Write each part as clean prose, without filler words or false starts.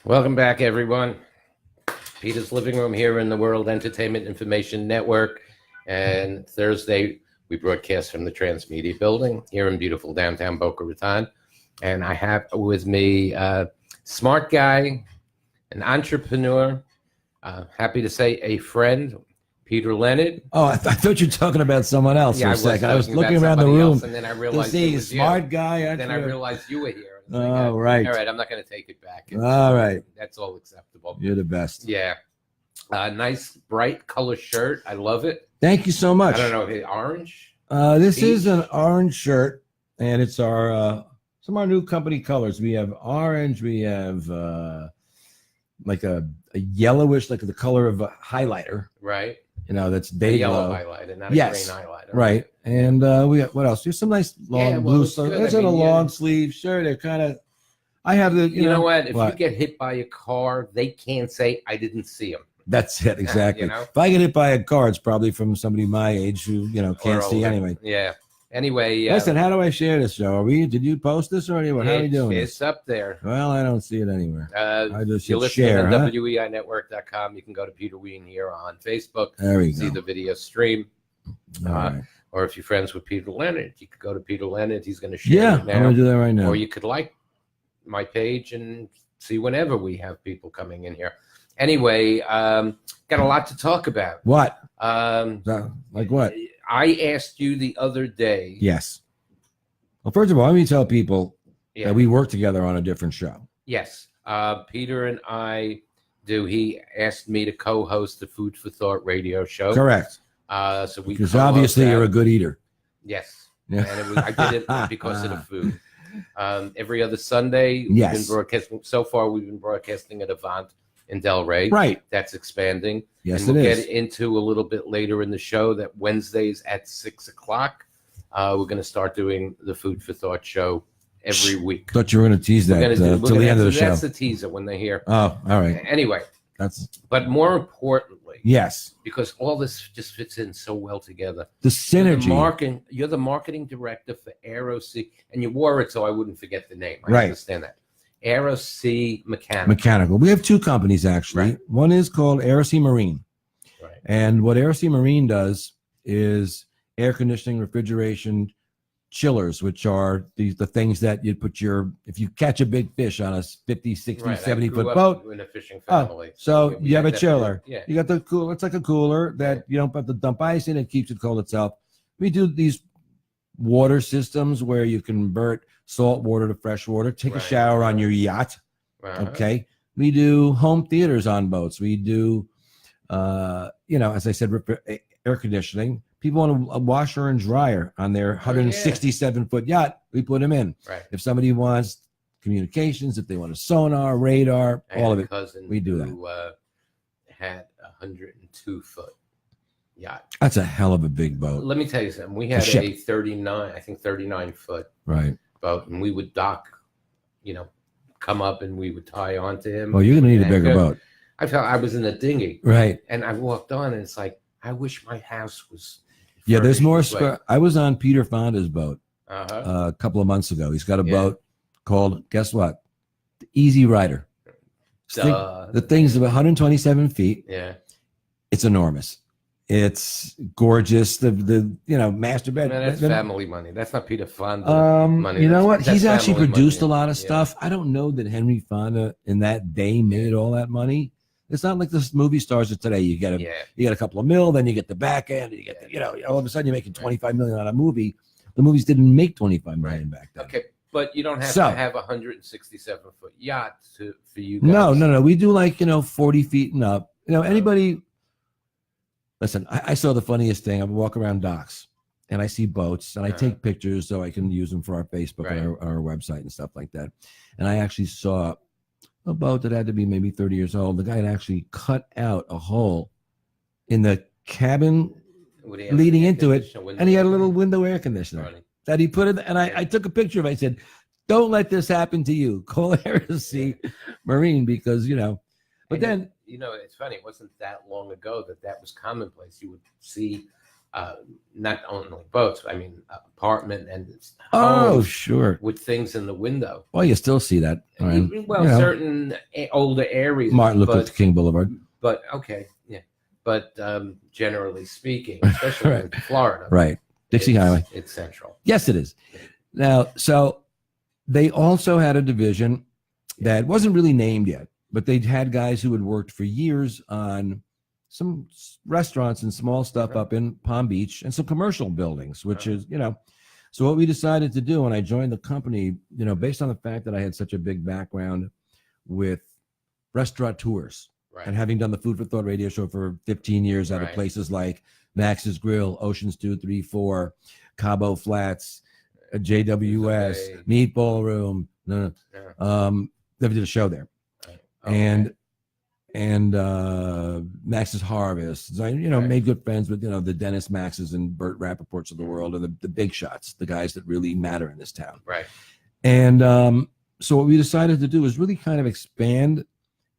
Welcome back, everyone. Peter's Living Room here in the World Entertainment Information Network. And Thursday, we broadcast from the Transmedia Building here in beautiful downtown Boca Raton. And I have with me a smart guy, an entrepreneur, happy to say a friend, Peter Leonard. Oh, I thought you were talking about someone else for a second. I was looking around the room and then I realized to see a smart guy. Then I realized you were here. Oh, right. All right, I'm not going to take it back. All right. That's all acceptable. You're the best. Yeah. Nice, bright color shirt. I love it. Thank you so much. I don't know, orange? This Peach? is an orange shirt, and it's our some of our new company colors. We have orange. We have like a yellowish, like the color of a highlighter. Right. You know, that's A day yellow glow. highlighter, not a Yes. green highlighter. Right. And we got what else? There's some nice long blue it's stuff. good. It's I in a mean, long sleeve shirt. They're kind of. I have the. You know what? If you get hit by a car, they can't say, I didn't see him. That's it, exactly. You know? If I get hit by a car, it's probably from somebody my age who can't see anyway. Yeah. Anyway. Listen, how do I share this show? Did you post this or anyone? How are you doing? It's up there. Well, I don't see it anywhere. I just you're listening share. on WEINetwork.com. You can go to Peter Ween here on Facebook. There we see go. the video stream. All right. Or if you're friends with Peter Leonard, you could go to Peter Leonard. He's going to share it now. I'm going to do that right now. Or you could like my page and see whenever we have people coming in here. Anyway, got a lot to talk about. What? Like what? I asked you the other day. Yes. Well, first of all, let me tell people Yeah. that we work together on a different show. Yes. Peter and I do. He asked me to co-host the Food for Thought radio show. Correct. So we Because obviously you're a good eater. Yes. Yeah. And I did it because of the food. Every other Sunday, Yes. we've been broadcasting. So far, we've been broadcasting at Avant in Delray. Right. That's expanding. Yes, and we'll it is. get into a little bit later in the show that Wednesdays at 6:00, we're going to start doing the Food for Thought show every week. Thought you were going to tease that till the end of the show. That's the teaser when they're here. Oh, all right. Anyway, but more importantly, yes, because all this just fits in so well together. the synergy. You're the marketing director for AiroSea, and you wore it so I wouldn't forget the name. I Right. understand that. AiroSea Mechanical. We have two companies actually. Right. One is called AiroSea Marine. Right. And what AiroSea Marine does is air conditioning, refrigeration, chillers, which are the things that you put if you catch a big fish on a 50, 60, Right. 70-foot I grew boat. up in a fishing family. So we you have had a that- chiller. Yeah. You got the cooler. It's like a cooler that you don't have to dump ice in. It keeps it cold itself. We do these water systems where you convert salt water to fresh water, take a Right. shower on your yacht. Uh-huh. Okay. We do home theaters on boats. We do, as I said, air conditioning. People want a washer and dryer on their 167-foot yacht. We put them in. Right. If somebody wants communications, if they want a sonar, radar, I all had of a it, cousin we do who, had a 102-foot yacht. that's a hell of a big boat. Let me tell you something. We had ship. a 39-foot Right. boat, and we would dock, come up and we would tie onto him. Well, you're going to need a And bigger good. boat. I felt I was in a dinghy, Right. and I walked on, and it's like, I wish my house was. Yeah, there's more. furnished this way. I was on Peter Fonda's boat Uh-huh. a couple of months ago. He's got a Yeah. boat called, guess what? The Easy Rider. The thing's about 127 feet. Yeah. It's enormous. It's gorgeous. The master bed. Man, that's family money. That's not Peter Fonda money. You know what? That's He's actually family produced money. a lot of Yeah. stuff. I don't know that Henry Fonda in that day made all that money. It's not like the movie stars of today. You get a couple of mil, then you get the back end, and you get all of a sudden you're making 25 million on a movie. The movies didn't make 25 million back then. Okay, but you don't have to have a 167-foot yacht for you guys. No. We do 40 feet and up. Anybody. Listen, I saw the funniest thing. I walk around docks and I see boats and I take pictures so I can use them for our Facebook and our website and stuff like that. And I actually saw a boat that had to be maybe 30 years old. The guy had actually cut out a hole in the cabin leading into it, and he had a little window air conditioner that he put in. And I took a picture of it. I said, don't let this happen to you. Call AiroSea Marine because, But then, it's funny. It wasn't that long ago that was commonplace. You would see not only boats, I mean apartment and Oh, homes sure. with things in the window. Well, you still see that. Right? Well, certain older areas. Martin Luther King Boulevard. But okay, yeah. But generally speaking, especially in Florida, right, Dixie Highway, it's central. Yes, it is. Now, so they also had a division that wasn't really named yet, but they'd had guys who had worked for years on some restaurants and small stuff up in Palm Beach and some commercial buildings, which is, so what we decided to do when I joined the company, based on the fact that I had such a big background with restaurateurs and having done the Food for Thought radio show for 15 years out of places like Max's Grill, Oceans 2, 3, 4, Cabo Flats, JWS, Meatball Room. They did a show there. And Max's Harvest. So, made good friends with, the Dennis Maxes and Burt Rappaports of the world, and the big shots, the guys that really matter in this town. Right. And so what we decided to do is really kind of expand.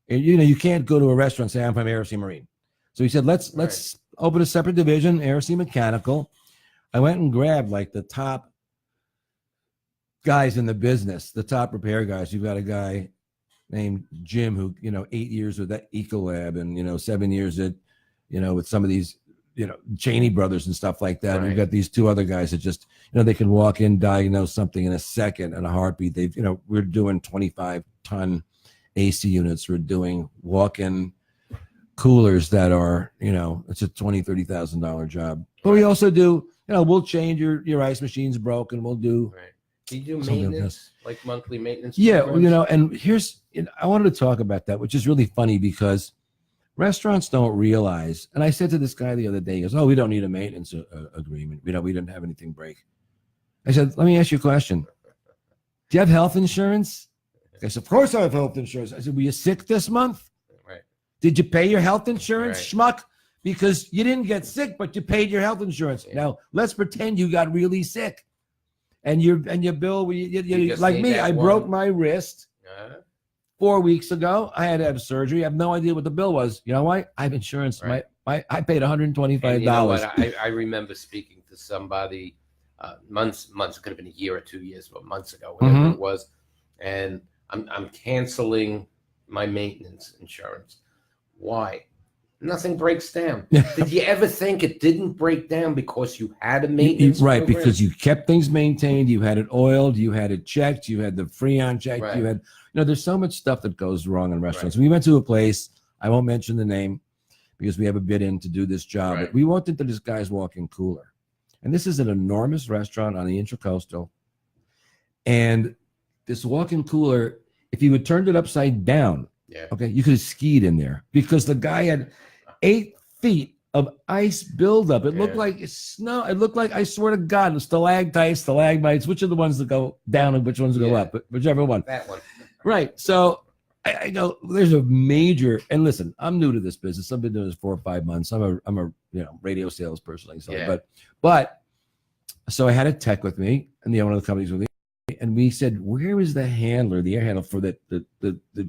You can't go to a restaurant and say, I'm from AiroSea Marine. So we said, let's open a separate division, AiroSea Mechanical. I went and grabbed like the top guys in the business, the top repair guys. You've got a guy named Jim who, 8 years with that Ecolab and, 7 years at, with some of these, Cheney brothers and stuff like that. And we've got these two other guys that just, they can walk in, diagnose something in a second, in a heartbeat. They've, we're doing 25-ton AC units. We're doing walk-in coolers that are, it's a $20,000, $30,000 job. But we also do, we'll change your ice machine's broken. We'll do. Do you do maintenance, like monthly maintenance? Yeah, and here's, I wanted to talk about that, which is really funny because restaurants don't realize, and I said to this guy the other day, he goes, oh, we don't need a maintenance agreement. We didn't have anything break. I said, let me ask you a question. Do you have health insurance? I said, of course I have health insurance. I said, were you sick this month? Right. Did you pay your health insurance, schmuck? Because you didn't get sick, but you paid your health insurance. Yeah. Now, let's pretend you got really sick. And your bill, you like me, I broke my wrist 4 weeks ago. I had to have surgery. I have no idea what the bill was. You know why? I have insurance. I paid $125. And you know what? I remember speaking to somebody months, it could have been a year or 2 years, but months ago, whatever it was. And I'm canceling my maintenance insurance. Why? Nothing breaks down. Did you ever think it didn't break down because you had a maintenance program? Because you kept things maintained, you had it oiled, you had it checked, you had the Freon checked, you had, there's so much stuff that goes wrong in restaurants. We went to a place, I won't mention the name because we have a bid in to do this job, but we walked into this guy's walk-in cooler. And this is an enormous restaurant on the Intracoastal. And this walk-in cooler, if you had turned it upside down, you could have skied in there because the guy had 8 feet of ice buildup. It looked like snow. It looked like, I swear to God, stalactites, stalagmites. Which are the ones that go down and which ones go up? But whichever one. That one. Right. So I go, there's a major, and listen, I'm new to this business. I've been doing this 4 or 5 months. I'm a radio salesperson, like something. But so I had a tech with me and the owner of the company's with me. And we said, where is the handler, the air handler for the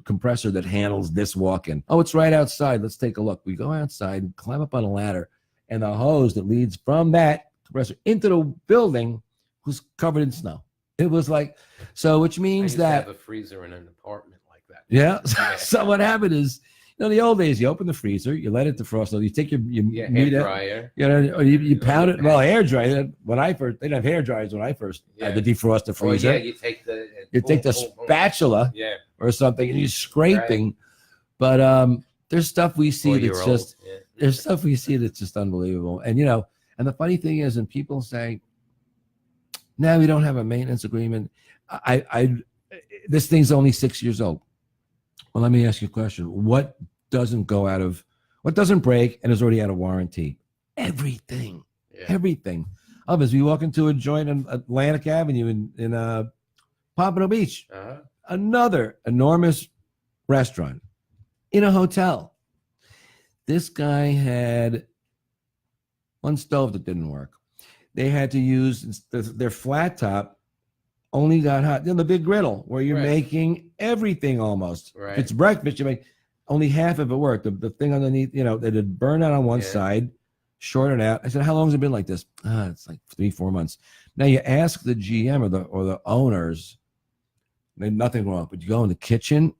compressor that handles this walk-in? Oh, it's right outside. Let's take a look. We go outside and climb up on a ladder, and the hose that leads from that compressor into the building was covered in snow. It was like, so which means that have a freezer in an apartment like that. Yeah. So what happened is, the old days, you open the freezer, you let it defrost. So you take your hair dryer, or you pound it. Well, hair dryer. When I first, they didn't have hair dryers when I first had to defrost the freezer. You take the spatula, or something, and you're scraping. But there's stuff we see that's just there's stuff we see that's just unbelievable. And and the funny thing is, when people say, "No, we don't have a maintenance agreement," this thing's only 6 years old. Well, let me ask you a question. What doesn't break and is already out of warranty? Everything. Everything. As we walk into a joint on Atlantic Avenue in Pompano Beach, another enormous restaurant in a hotel. This guy had one stove that didn't work. They had to use their flat top. Only got hot. The big griddle where you're making everything almost. If it's breakfast, you make only half of it worked. The thing underneath, that had burned out on one side. shorted out. I said, how long has it been like this? It's like 3-4 months. Now you ask the GM or the owners, there's nothing wrong, but you go in the kitchen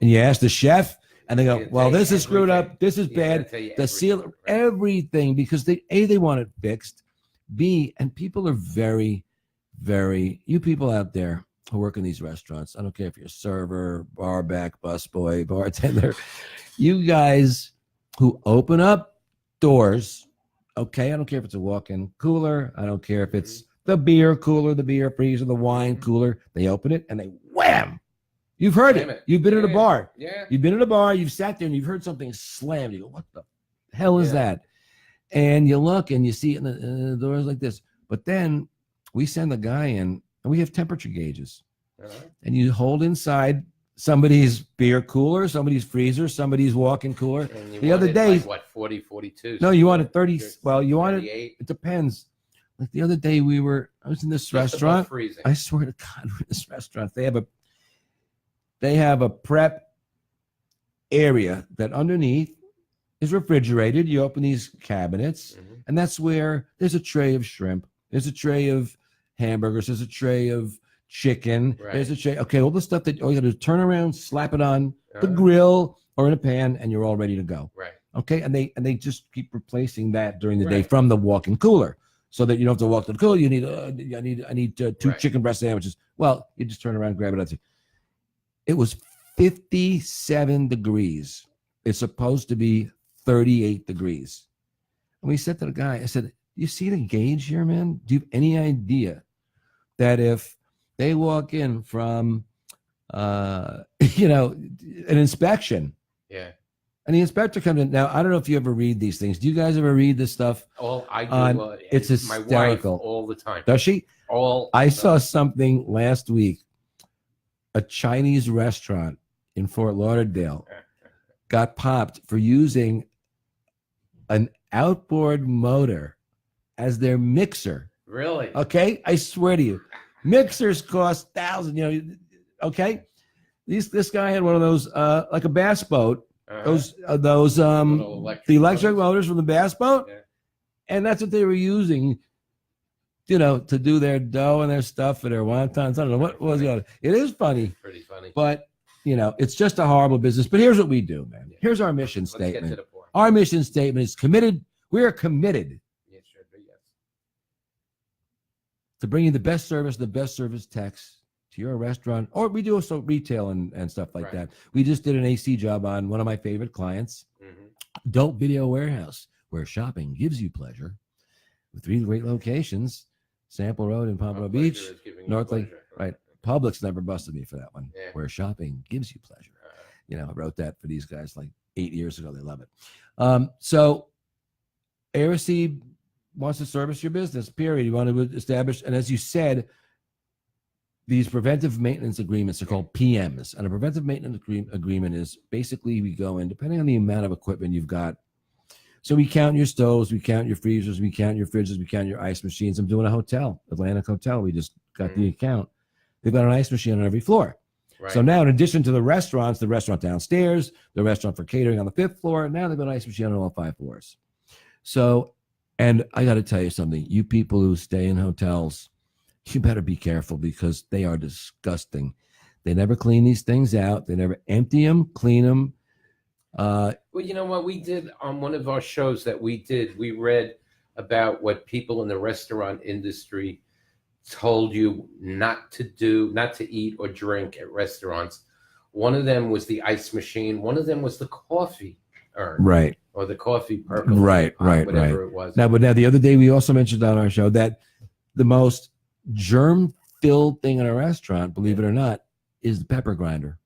and you ask the chef, and they go, well, this is screwed up. This is bad. The seal, everything, because they want it fixed. B, and people are very, very, you people out there who work in these restaurants, I don't care if you're a server, bar back, busboy, bartender, you guys who open up doors, okay, I don't care if it's a walk-in cooler, I don't care if it's the beer cooler, the beer freezer, the wine cooler, they open it and they wham. You've heard it. You've been at a bar. Yeah. You've been at a bar, you've sat there and you've heard something slam. You go, what the hell is that? And you look and you see it in the doors like this. But then we send the guy in and we have temperature gauges. And you hold inside somebody's beer cooler, somebody's freezer, somebody's walk-in cooler. The other day, like, what, 40, 42? No, you wanted 30. Well, you 38. wanted, it depends. Like the other day I was in this restaurant. I swear to God, we're in this restaurant. They have a prep area that underneath is refrigerated. You open these cabinets, and that's where there's a tray of shrimp. There's a tray of hamburgers. There's a tray of chicken. There's a tray. Okay, all the stuff that all you got to do is turn around, slap it on the grill or in a pan, and you're all ready to go. Okay, and they just keep replacing that during the day from the walk-in cooler, so that you don't have to walk to the cooler. You need I need 2 chicken breast sandwiches. Well, you just turn around, grab it. It was 57 degrees. It's supposed to be 38 degrees. And we said to the guy, I said, you see the gauge here, man? Do you have any idea that if they walk in from, an inspection, and the inspector comes in. Now, I don't know if you ever read these things. Do you guys ever read this stuff? Oh, I do. It's hysterical. My wife all the time. Does she? I saw time. something last week. A Chinese restaurant in Fort Lauderdale got popped for using an outboard motor as their mixer. Really? Okay, I swear to you, mixers cost thousands. Okay, this guy had one of those like a bass boat. Those the electric motors from the bass boat, and that's what they were using. To do their dough and their stuff for their wontons. I don't know what was going on. It is funny. Pretty funny. But, it's just a horrible business. But here's what we do, man. Here's our mission statement. Let's get to the point. Our mission statement is committed. We are committed to bringing the best service techs to your restaurant. Or we do also retail and stuff like that. We just did an AC job on one of my favorite clients, Dope Video Warehouse, where shopping gives you pleasure. With 3 great locations, Sample Road in Pompano Beach, North Lake, right? Publix never busted me for that one. Where shopping gives you pleasure. I wrote that for these guys like 8 years ago. They love it. So AiroSea wants to service your business, period. You want to establish, and as you said, these preventive maintenance agreements are called PMs. And a preventive maintenance agreement is basically we go in, depending on the amount of equipment you've got. So we count your stoves, we count your freezers, we count your fridges, we count your ice machines. I'm doing a hotel, Atlantic Hotel. We just got the account. They've got an ice machine on every floor. So now, in addition to the restaurant downstairs, the restaurant for catering on the 5th floor, now they've got an ice machine on all 5 floors. So, and I got to tell you something, you people who stay in hotels, you better be careful because they are disgusting. They never clean these things out. They never empty them, clean them. Well, you know what we did on one of our shows that we did, we read about what people in the restaurant industry told you not to eat or drink at restaurants. One of them was the ice machine. One of them was the coffee urn. Right. Or the coffee percolator. Whatever it was. Now the other day we also mentioned on our show that the most germ-filled thing in a restaurant, believe it or not, is the pepper grinder.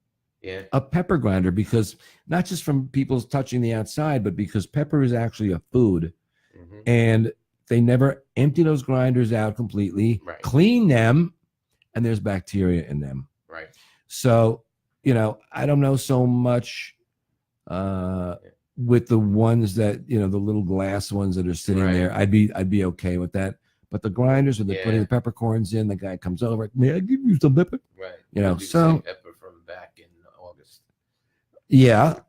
A pepper grinder, because not just from people touching the outside, but because pepper is actually a food. And they never empty those grinders out completely, clean them, and there's bacteria in them. So, I don't know so much with the ones that, the little glass ones that are sitting there. I'd be okay with that. But the grinders where they're putting the peppercorns in, the guy comes over, may I give you some pepper? So pepper from back in August. Yeah.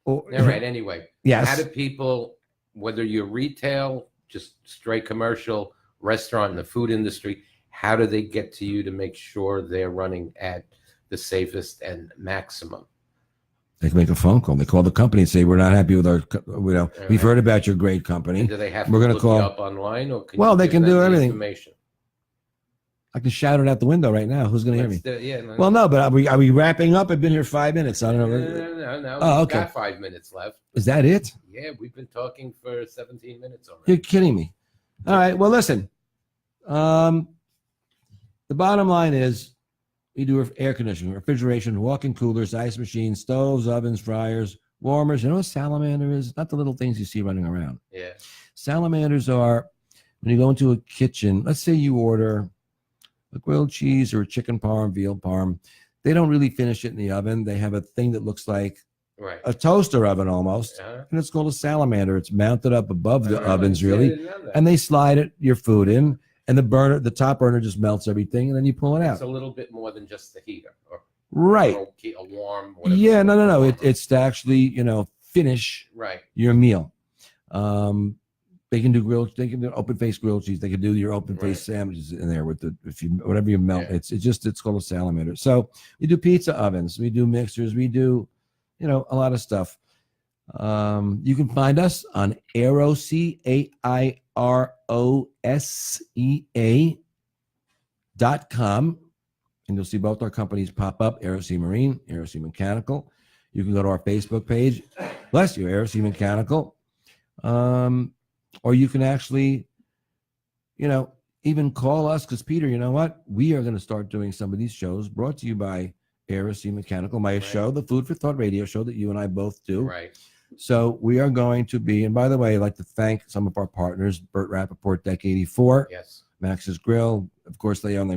All right. Anyway. Yes. How do people whether you're retail, just straight commercial, restaurant in the food industry, how do they get to you to make sure they're running at the safest and maximum? They can make a phone call. They call the company and say, "We're not happy with our, we've heard about your great company." And do they have to We're gonna look call you up online, or Well, they can do everything. Information? I can shout it out the window right now. Who's going to hear me? Yeah. No, Well, no, but are we wrapping up? I've been here 5 minutes. I don't know. No. Oh, We've okay. got 5 minutes left. Is that it? Yeah, we've been talking for 17 minutes already. You're kidding me. All right. Well, listen. The bottom line is we do air conditioning, refrigeration, walk-in coolers, ice machines, stoves, ovens, fryers, warmers. You know what a salamander is? Not the little things you see running around. Yeah. Salamanders are when you go into a kitchen. Let's say you order a grilled cheese or a chicken parm, veal parm. They don't really finish it in the oven. They have a thing that looks like a toaster oven almost, and it's called a salamander. It's mounted up above the ovens, really, and they slide your food in, and the top burner just melts everything, and then you pull it out. It's a little bit more than just the heater, or right? A warm. Yeah, no. It's to actually, finish your meal. They can do grilled. They can do open face grilled cheese. They can do your open face sandwiches in there with whatever you melt. Yeah. It's called a salamander. So we do pizza ovens. We do mixers. We do, a lot of stuff. You can find us on AiroSea, AiroSea.com, and you'll see both our companies pop up: AiroSea Marine, AiroSea Mechanical. You can go to our Facebook page. Bless you, AiroSea Mechanical. Or you can actually, even call us, because Peter, you know what? We are going to start doing some of these shows brought to you by AiroSea Mechanical, my show, the Food for Thought radio show that you and I both do. Right. So we are going to be, and by the way, I'd like to thank some of our partners, Burt Rappaport, Deck 84, yes, Max's Grill. Of course, they own the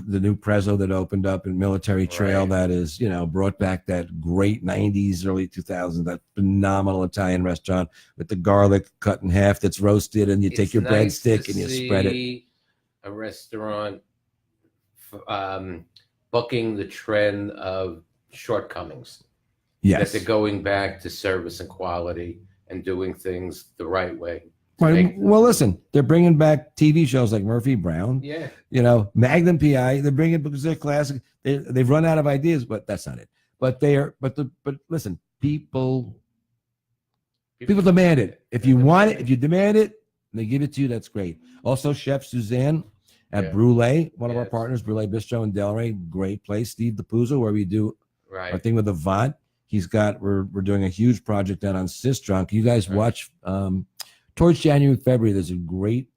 new Prezzo that opened up in Military Trail that is, brought back that great 90s, early 2000s, that phenomenal Italian restaurant with the garlic cut in half that's roasted, and you take your breadstick and you spread it. A restaurant bucking the trend of shortcomings. Yes. That they're going back to service and quality and doing things the right way. Right. Well, listen, they're bringing back TV shows like Murphy Brown. Yeah. Magnum PI. They're bringing because they're classic. They've run out of ideas, but that's not it. But they are. But listen, people demand it. If you want it, if you demand it, and they give it to you, that's great. Also, Chef Suzanne at Brule, one of our partners, Brule Bistro in Delray, great place. Steve DePuzzo, where we do our thing with Avant. We're doing a huge project down on Sistrunk. You guys watch. Towards January, February, there's a great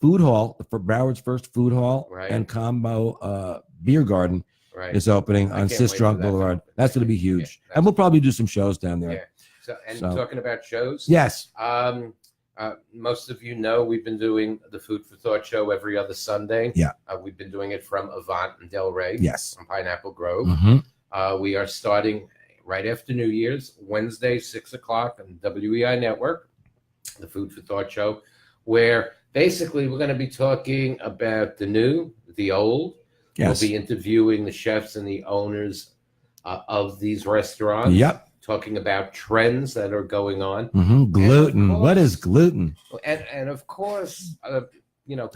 food hall for Broward's first food hall and combo beer garden is opening on Sistrunk Boulevard. That's going to be huge, and we'll probably do some shows down there. Yeah. So talking about shows, yes. Most of you know we've been doing the Food for Thought show every other Sunday. Yeah, we've been doing it from Avant and Delray. Yes, from Pineapple Grove. Mm-hmm. We are starting right after New Year's, Wednesday, 6:00 on WEI Network. The Food for Thought show, where basically we're going to be talking about the new, the old. Yes. We'll be interviewing the chefs and the owners of these restaurants. Yep. Talking about trends that are going on. Mm-hmm. Gluten. What is gluten? And of course,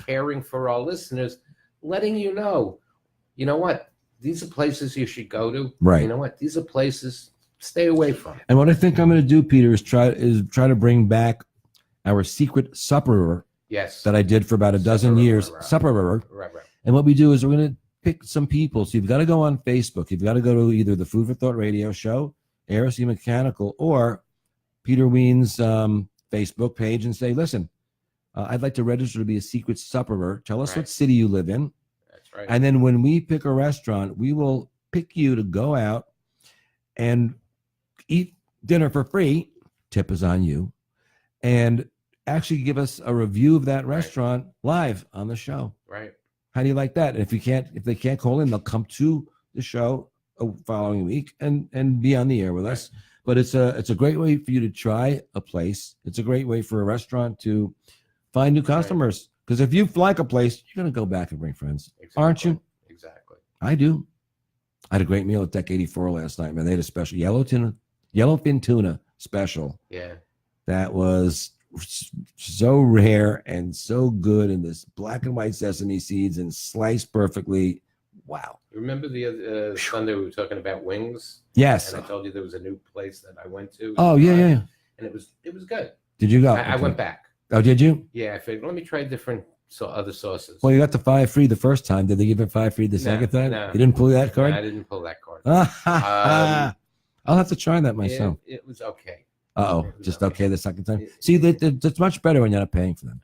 caring for our listeners, letting you know what? These are places you should go to. Right. You know what? These are places stay away from. And what I think I'm going to do, Peter, is try to bring back our secret supper that I did for about a dozen years. Supper. Right. And what we do is we're going to pick some people. So you've got to go on Facebook. You've got to go to either the Food for Thought radio show, AiroSea Mechanical, or Peter Ween's Facebook page and say, listen, I'd like to register to be a secret supperer. Tell us what city you live in. That's right. And then when we pick a restaurant, we will pick you to go out and eat dinner for free. Tip is on you. And actually give us a review of that restaurant live on the show. Right. How do you like that? And if they can't call in, they'll come to the show the following week and be on the air with us. But it's a great way for you to try a place. It's a great way for a restaurant to find new customers. Because if you like a place, you're going to go back and bring friends. Exactly. Aren't you? Exactly. I do. I had a great meal at Deck 84 last night, man. They had a special yellowfin tuna special. Yeah. that was so rare and so good, and this black and white sesame seeds and sliced perfectly. Wow. Remember the other Sunday we were talking about wings? Yes. And I told you there was a new place that I went to. Oh, yeah. And it was good. Did you go? I went back. Oh, did you? Yeah, I figured, let me try different other sauces. Well, you got the 5 free the first time. Did they give it 5 free the second time? No. You didn't pull that card? No, I didn't pull that card. I'll have to try that myself. It was okay. Just okay the second time. See, that's much better when you're not paying for them.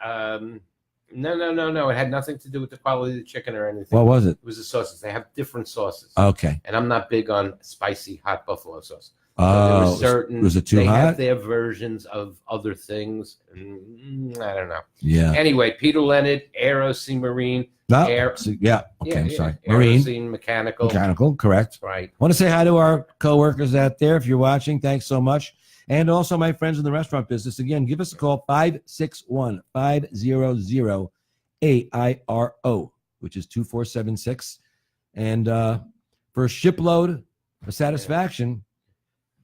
No. It had nothing to do with the quality of the chicken or anything. What was it? It was the sauces. They have different sauces. Okay. And I'm not big on spicy hot buffalo sauce. Oh, was it too hot? They have their versions of other things. I don't know. Yeah. Anyway, Peter Leonard, AiroSea Marine. Okay, I'm sorry. Marine. AiroSea Mechanical. Mechanical, correct. Right. I want to say hi to our coworkers out there. If you're watching, thanks so much. And also my friends in the restaurant business. Again, give us a call, 561-500-AIRO, which is 2476. And for a shipload of satisfaction,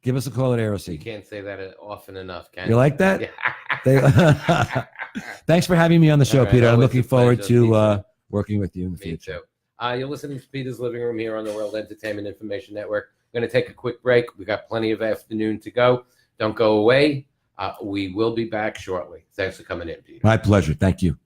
give us a call at AiroSea. You can't say that often enough, can you? Like that? Yeah. Thanks for having me on the show, right, Peter. I'm always looking a pleasure. forward to working with you in the Me future. too. You're listening to Peter's Living Room here on the World Entertainment Information Network. We're going to take a quick break. We got plenty of afternoon to go. Don't go away. We will be back shortly. Thanks for coming in, Peter. My pleasure. Thank you.